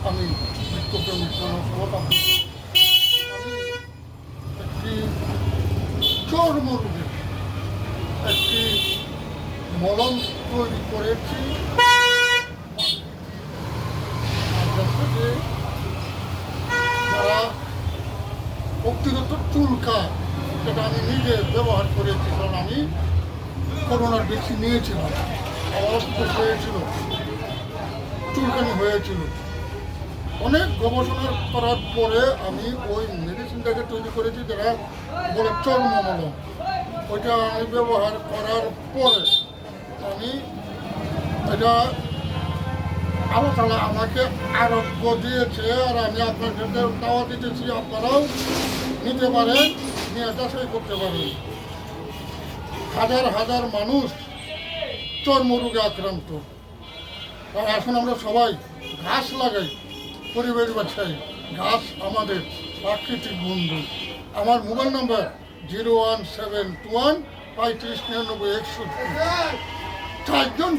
আমি বিক্ষোভপ্রেমিক জনসভাপতি। আমি একটি চর্মরোগের একটি মলম তৈরি করেছি, যারা ব্যক্তিগত চুলকায় সেটা আমি নিজে ব্যবহার করেছি, কারণ আমি করোনার বেশি নিয়েছিলাম, আমার অসুস্থ হয়েছিল, চুলকানি হয়েছিল। অনেক গবেষণা করার পরে আমি ওই মেডিসিনটাকে তৈরি করেছি, যেটা বলে চর্মমলম। ওইটা আমি ব্যবহার করার পরে আমি এটা আল্লাহ তাআলা আমাকে আরোগ্য দিয়েছে। আর আমি আপনাদের দাওয়াত দিতেছি, আপনারাও নিতে পারেন, নিয়ে যাচাই করতে পারেন। হাজার হাজার মানুষ চর্মরোগে আক্রান্ত। আর এখন আমরা সবাই গাছ লাগাই, পরিবেশ বাঁচাই। গাছ আমাদের প্রাকৃতিক বন্ধু। আমার মোবাইল নাম্বার 01721 3599 61। চারজন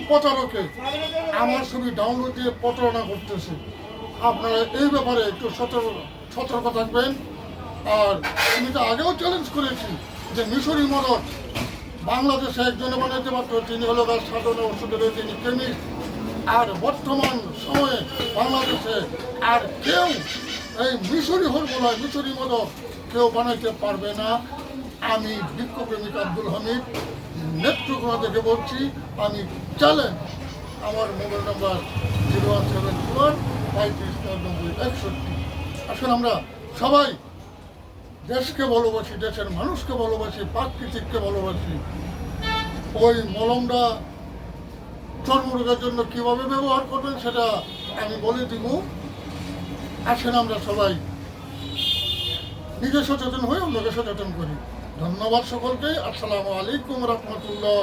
প্রচারকে আমার ছবি ডাউনলোড দিয়ে প্রচারণা করতেছে। আপনারা এই ব্যাপারে একটু সতর্ক থাকবেন। আর আমি তো আগেও চ্যালেঞ্জ করেছি যে মিশরি মদত বাংলাদেশে একজনে বানাইতে পারত, তিনি হলো গাছ সাধনা ওষুধের, তিনি কেমিস্ট। আর বর্তমান সময়ে বাংলাদেশে আর কেউ এই মিশরি হরমোলায় মিশরি মদত কেউ বানাইতে পারবে না। আমি বিক্ষোভপ্রেমিক আব্দুল হামিদ নেত্রকোনা থেকে বলছি, আমি চ্যালেঞ্জ। আমার মোবাইল নাম্বার 01721 3599 61। আসলে আমরা সবাই দেশকে ভালোবাসি, দেশের মানুষকে ভালোবাসি, প্রাকৃতিককে ভালোবাসি। ওই মলমটা চর্মরোগের জন্য কীভাবে ব্যবহার করবেন সেটা আমি বলে দিব। আসেন আমরা সবাই নিজে সচেতন হয়ে অন্যকে সচেতন করি। ধন্যবাদ সকলকে। আসসালামু আলাইকুম রহমতুল্লাহ।